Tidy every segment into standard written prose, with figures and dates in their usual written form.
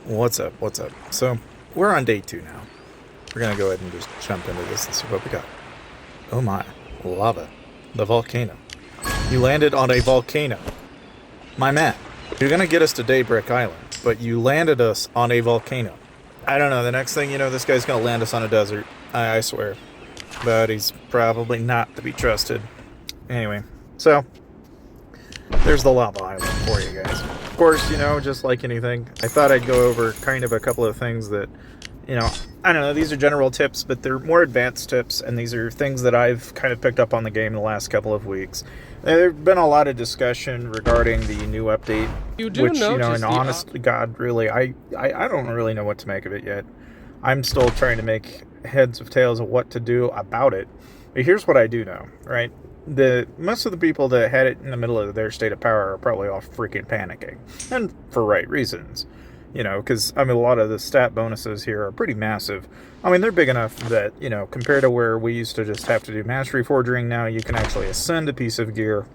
What's up? What's up? So, we're on day 2 now. We're gonna go ahead and just jump into this and see what we got. Oh my, lava. The volcano. You landed on a volcano. My man, you're gonna get us to Daybreak Island, but you landed us on a volcano. I don't know, the next thing you know, this guy's gonna land us on a desert. I swear. But he's probably not to be trusted. Anyway, so, there's the lava island for you guys. Of course, just like anything, I thought I'd go over kind of a couple of things that, I don't know, these are general tips, but they're more advanced tips, and these are things that I've kind of picked up on the game in the last couple of weeks. There's been a lot of discussion regarding the new update, which, and honest to God, really, I don't really know what to make of it yet. I'm still trying to make heads of tails of what to do about it. But here's what I do know, right? Most of the people that had it in the middle of their state of power are probably all freaking panicking, and for right reasons, because a lot of the stat bonuses here are pretty massive. They're big enough that, compared to where we used to just have to do mastery forging, now you can actually ascend a piece of gear,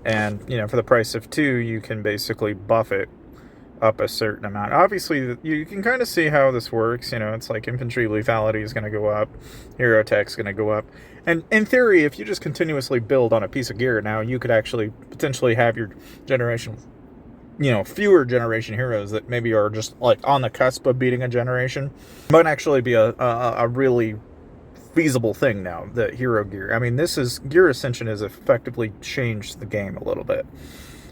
and for the price of 2, you can basically buff it up a certain amount. Obviously, you can kind of see how this works. It's like infantry lethality is going to go up, hero attack is going to go up. And in theory, if you just continuously build on a piece of gear now, you could actually potentially have your generation, fewer generation heroes that maybe are just like on the cusp of beating a generation. Might actually be a really feasible thing now, the hero gear. Gear Ascension has effectively changed the game a little bit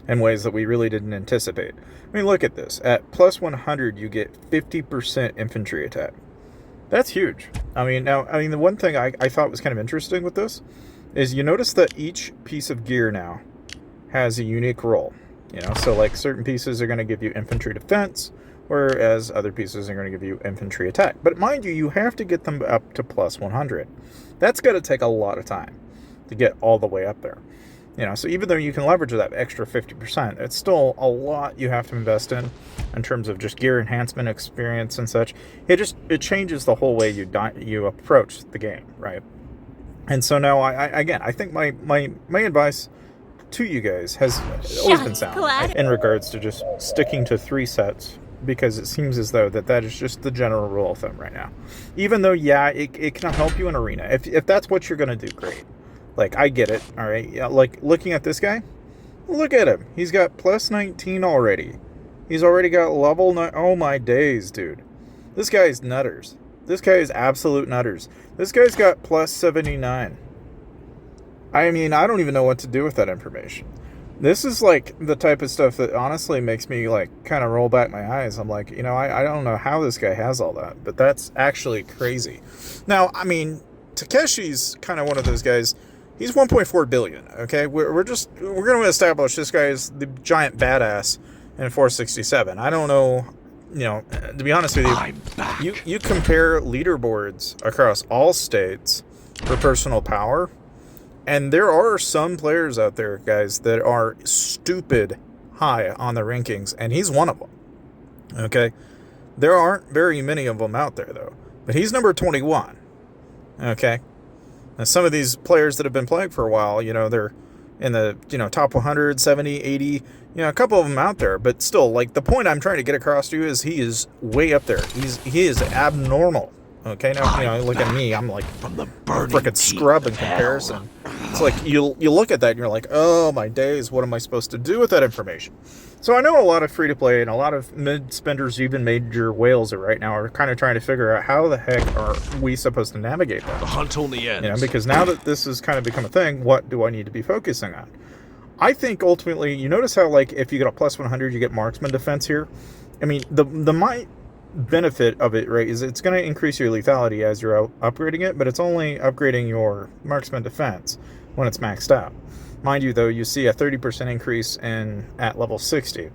in ways that we really didn't anticipate. Look at this. At plus 100, you get 50% infantry attack. That's huge. The one thing I thought was kind of interesting with this is you notice that each piece of gear now has a unique role. So like certain pieces are going to give you infantry defense, whereas other pieces are going to give you infantry attack. But mind you, you have to get them up to plus 100. That's going to take a lot of time to get all the way up there. So even though you can leverage that extra 50%, it's still a lot you have to invest in terms of just gear enhancement experience and such. It changes the whole way you approach the game, right? And so now, I think my advice to you guys has always been sound in regards to just sticking to 3 sets, because it seems as though that is just the general rule of thumb right now. Even though, it can help you in arena. If that's what you're going to do, great. Like, I get it, all right? Like, looking at this guy, look at him. He's got plus 19 already. He's already got level 9. Oh, my days, dude. This guy is nutters. This guy is absolute nutters. This guy's got plus 79. I don't even know what to do with that information. This is, like, the type of stuff that honestly makes me, like, kind of roll back my eyes. I'm like, I don't know how this guy has all that, but that's actually crazy. Now, Takeshi's kind of one of those guys. He's 1.4 billion, okay? We're going to establish this guy is the giant badass in 467. I don't know, to be honest with you, you compare leaderboards across all states for personal power, and there are some players out there, guys, that are stupid high on the rankings, and he's one of them, okay? There aren't very many of them out there, though, but he's number 21, okay? Now, some of these players that have been playing for a while, they're in the, top 100, 70, 80, a couple of them out there. But still, like, the point I'm trying to get across to you is he is way up there. He is abnormal. Okay, now, look at me. I'm like a freaking scrub in comparison. It's like you look at that and you're like, oh, my days, what am I supposed to do with that information? So I know a lot of free-to-play and a lot of mid-spenders, even major whales right now, are kind of trying to figure out how the heck are we supposed to navigate that. The hunt only ends. Because now that this has kind of become a thing, what do I need to be focusing on? I think ultimately, you notice how, like, if you get a plus 100, you get marksman defense here. The benefit of it, right, is it's going to increase your lethality as you're upgrading it, but it's only upgrading your marksman defense when it's maxed out. Mind you, though, you see a 30% increase at level 60.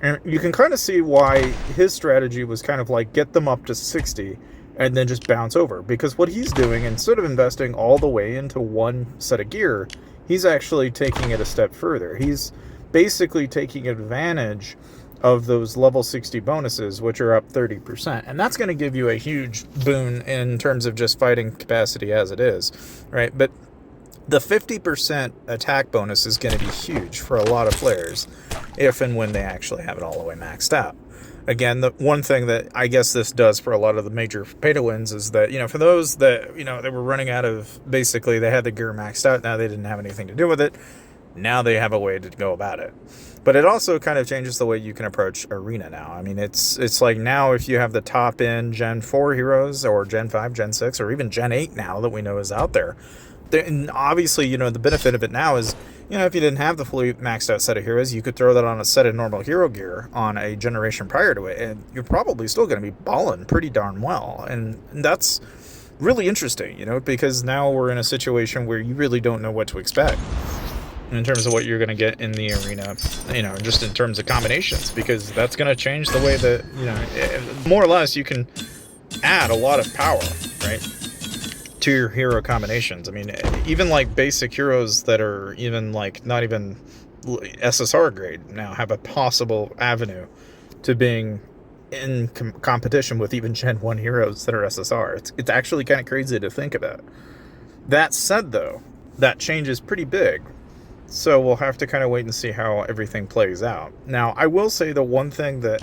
And you can kind of see why his strategy was kind of like get them up to 60 and then just bounce over. Because what he's doing, instead of investing all the way into one set of gear, he's actually taking it a step further. He's basically taking advantage of those level 60 bonuses, which are up 30%. And that's going to give you a huge boon in terms of just fighting capacity as it is, right? But the 50% attack bonus is going to be huge for a lot of players if and when they actually have it all the way maxed out. Again, the one thing that I guess this does for a lot of the major pay-to-wins is that, for those that, they were running out of, basically, they had the gear maxed out, now they didn't have anything to do with it, now they have a way to go about it. But it also kind of changes the way you can approach Arena now. I mean, it's like now if you have the top-end Gen 4 heroes, or Gen 5, Gen 6, or even Gen 8 now that we know is out there, and obviously, the benefit of it now is, if you didn't have the fully maxed out set of heroes, you could throw that on a set of normal hero gear on a generation prior to it, and you're probably still going to be balling pretty darn well. And that's really interesting, because now we're in a situation where you really don't know what to expect in terms of what you're going to get in the arena, just in terms of combinations, because that's going to change the way that, more or less, you can add a lot of power, right, to your hero combinations. I mean, even like basic heroes that are even like not even SSR grade now have a possible avenue to being in competition with even Gen 1 heroes that are SSR. It's actually kind of crazy to think about. That said, though, that change is pretty big. So we'll have to kind of wait and see how everything plays out. Now, I will say the one thing that,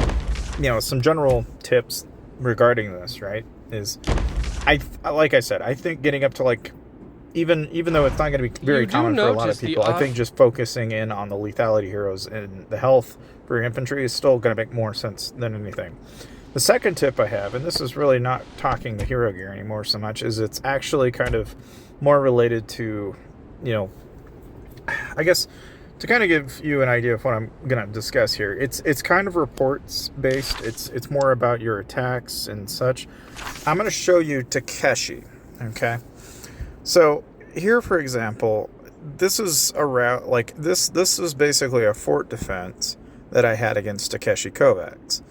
some general tips regarding this, right, is like I said, I think getting up to like, even though it's not going to be very common for a lot of people, I think just focusing in on the lethality heroes and the health for your infantry is still going to make more sense than anything. The second tip I have, and this is really not talking the hero gear anymore so much, is it's actually kind of more related to, I guess, to kind of give you an idea of what I'm going to discuss here. It's kind of reports based. It's more about your attacks and such. I'm going to show you Takeshi, okay? So here, for example, this is around like this is basically a fort defense that I had against Takeshi Kovacs.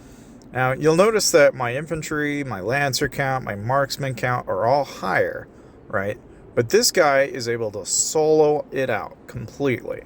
Now, you'll notice that my infantry, my lancer count, my marksman count are all higher, right? But this guy is able to solo it out completely.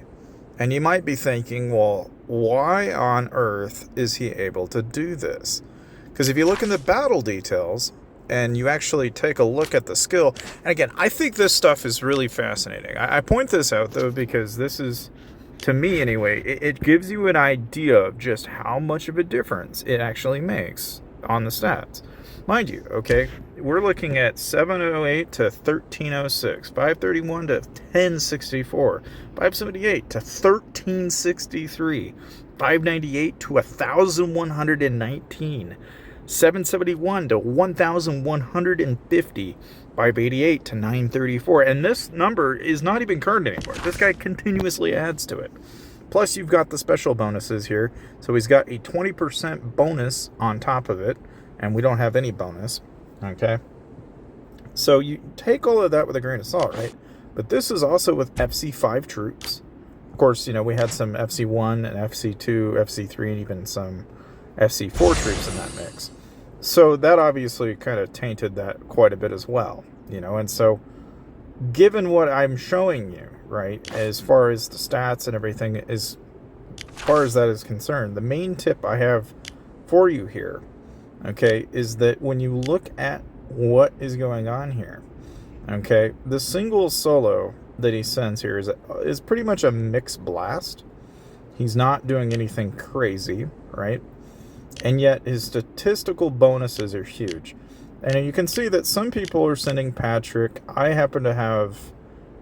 And you might be thinking, well, why on earth is he able to do this? Because if you look in the battle details and you actually take a look at the skill, and again, I think this stuff is really fascinating. I point this out, though, because this is, to me anyway, it gives you an idea of just how much of a difference it actually makes on the stats. Mind you, okay, we're looking at 708 to 1306, 531 to 1064, 578 to 1363, 598 to 1119, 771 to 1150, 588 to 934. And this number is not even current anymore. This guy continuously adds to it. Plus, you've got the special bonuses here. So he's got a 20% bonus on top of it. And we don't have any bonus, okay? So you take all of that with a grain of salt, right? But this is also with FC5 troops. Of course, we had some FC1 and FC2, FC3, and even some FC4 troops in that mix. So that obviously kind of tainted that quite a bit as well, And so given what I'm showing you, right, as far as the stats and everything, as far as that is concerned, the main tip I have for you here, okay, is that when you look at what is going on here, okay, the single solo that he sends here is pretty much a mixed blast. He's not doing anything crazy, right? And yet his statistical bonuses are huge. And you can see that some people are sending Patrick. I happen to have,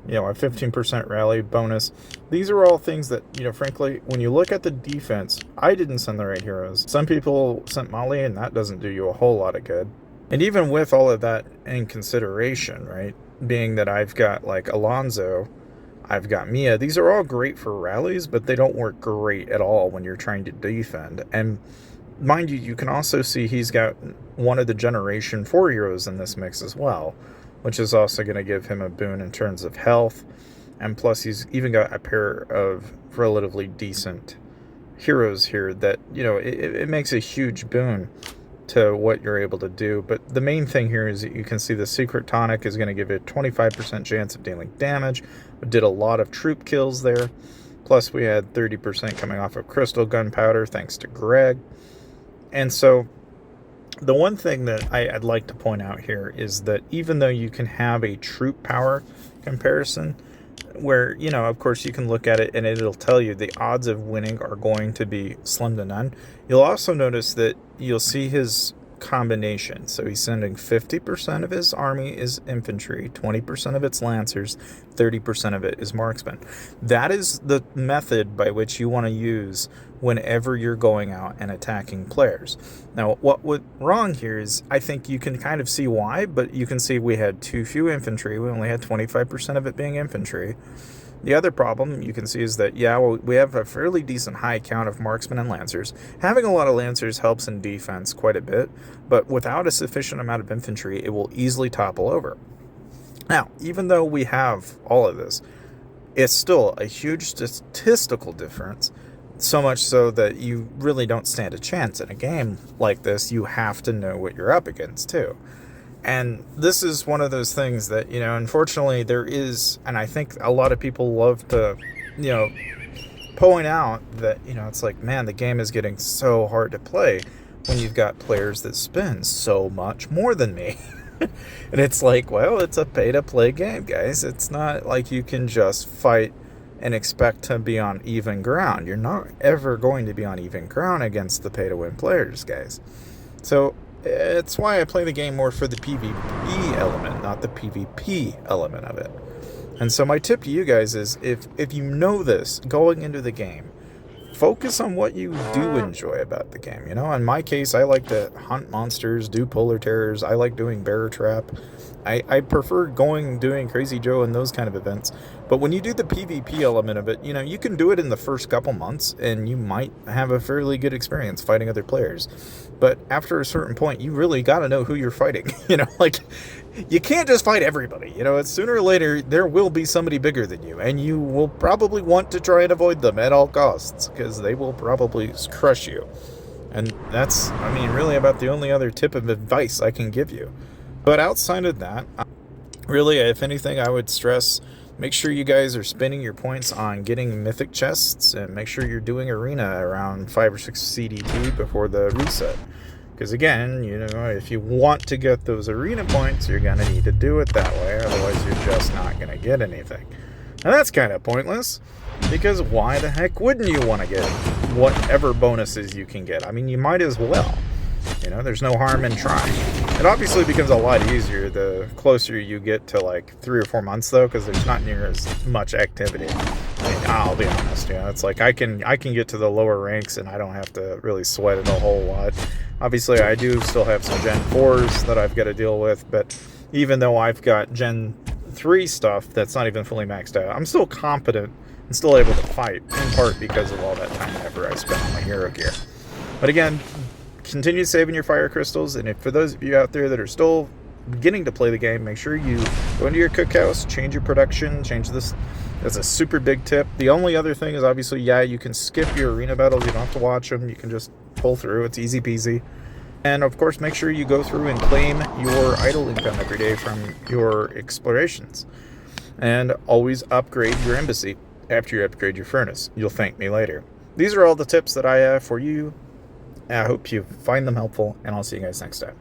a 15% rally bonus. These are all things that, frankly, when you look at the defense, I didn't send the right heroes. Some people sent Molly, and that doesn't do you a whole lot of good. And even with all of that in consideration, right, being that I've got, like, Alonzo, I've got Mia, these are all great for rallies, but they don't work great at all when you're trying to defend. And mind you, you can also see he's got one of the Generation 4 heroes in this mix as well, which is also going to give him a boon in terms of health. And plus, he's even got a pair of relatively decent heroes here that, it makes a huge boon to what you're able to do. But the main thing here is that you can see the Secret Tonic is going to give you a 25% chance of dealing damage. We did a lot of troop kills there. Plus, we had 30% coming off of Crystal Gunpowder, thanks to Greg. And so the one thing that I'd like to point out here is that even though you can have a troop power comparison where, of course you can look at it and it'll tell you the odds of winning are going to be slim to none, you'll also notice that you'll see his combination. So he's sending 50% of his army is infantry, 20% of it's lancers, 30% of it is marksmen. That is the method by which you want to use whenever you're going out and attacking players. Now, what went wrong here is, I think you can kind of see why, but you can see we had too few infantry. We only had 25% of it being infantry. The other problem you can see is that, we have a fairly decent high count of marksmen and lancers. Having a lot of lancers helps in defense quite a bit, but without a sufficient amount of infantry, it will easily topple over. Now, even though we have all of this, it's still a huge statistical difference, so much so that you really don't stand a chance. In a game like this, you have to know what you're up against, too. And this is one of those things that, unfortunately there is, and I think a lot of people love to, point out that, it's like, man, the game is getting so hard to play when you've got players that spend so much more than me. And it's like, well, it's a pay-to-play game, guys. It's not like you can just fight and expect to be on even ground. You're not ever going to be on even ground against the pay-to-win players, guys. So it's why I play the game more for the PvP element, not the PvP element of it. And so my tip to you guys is, if you know this going into the game, focus on what you do enjoy about the game. In my case, I like to hunt monsters, do polar terrors. I like doing bear trap. I prefer doing Crazy Joe and those kind of events. But when you do the PvP element of it, you can do it in the first couple months and you might have a fairly good experience fighting other players. But after a certain point, you really got to know who you're fighting. You can't just fight everybody. It's sooner or later, there will be somebody bigger than you, and you will probably want to try and avoid them at all costs, because they will probably crush you. And that's, really about the only other tip of advice I can give you. But outside of that, really, if anything, I would stress, make sure you guys are spending your points on getting mythic chests, and make sure you're doing arena around 5 or 6 CDP before the reset. Because again, if you want to get those arena points, you're going to need to do it that way. Otherwise, you're just not going to get anything. And that's kind of pointless. Because why the heck wouldn't you want to get whatever bonuses you can get? You might as well. There's no harm in trying. It obviously becomes a lot easier the closer you get to like 3 or 4 months, though, because there's not near as much activity. I'll be honest, it's like I can get to the lower ranks and I don't have to really sweat it a whole lot. Obviously, I do still have some Gen 4s that I've got to deal with, but even though I've got Gen 3 stuff that's not even fully maxed out, I'm still competent and still able to fight, in part because of all that time and effort I spent on my hero gear. But again, continue saving your fire crystals, and for those of you out there that are still beginning to play the game, make sure you go into your cookhouse, change your production, change this. That's a super big tip. The only other thing is, obviously, you can skip your arena battles. You don't have to watch them. You can just pull through. It's easy peasy. And of course, make sure you go through and claim your idle income every day from your explorations. And always upgrade your embassy after you upgrade your furnace. You'll thank me later. These are all the tips that I have for you. I hope you find them helpful, and I'll see you guys next time.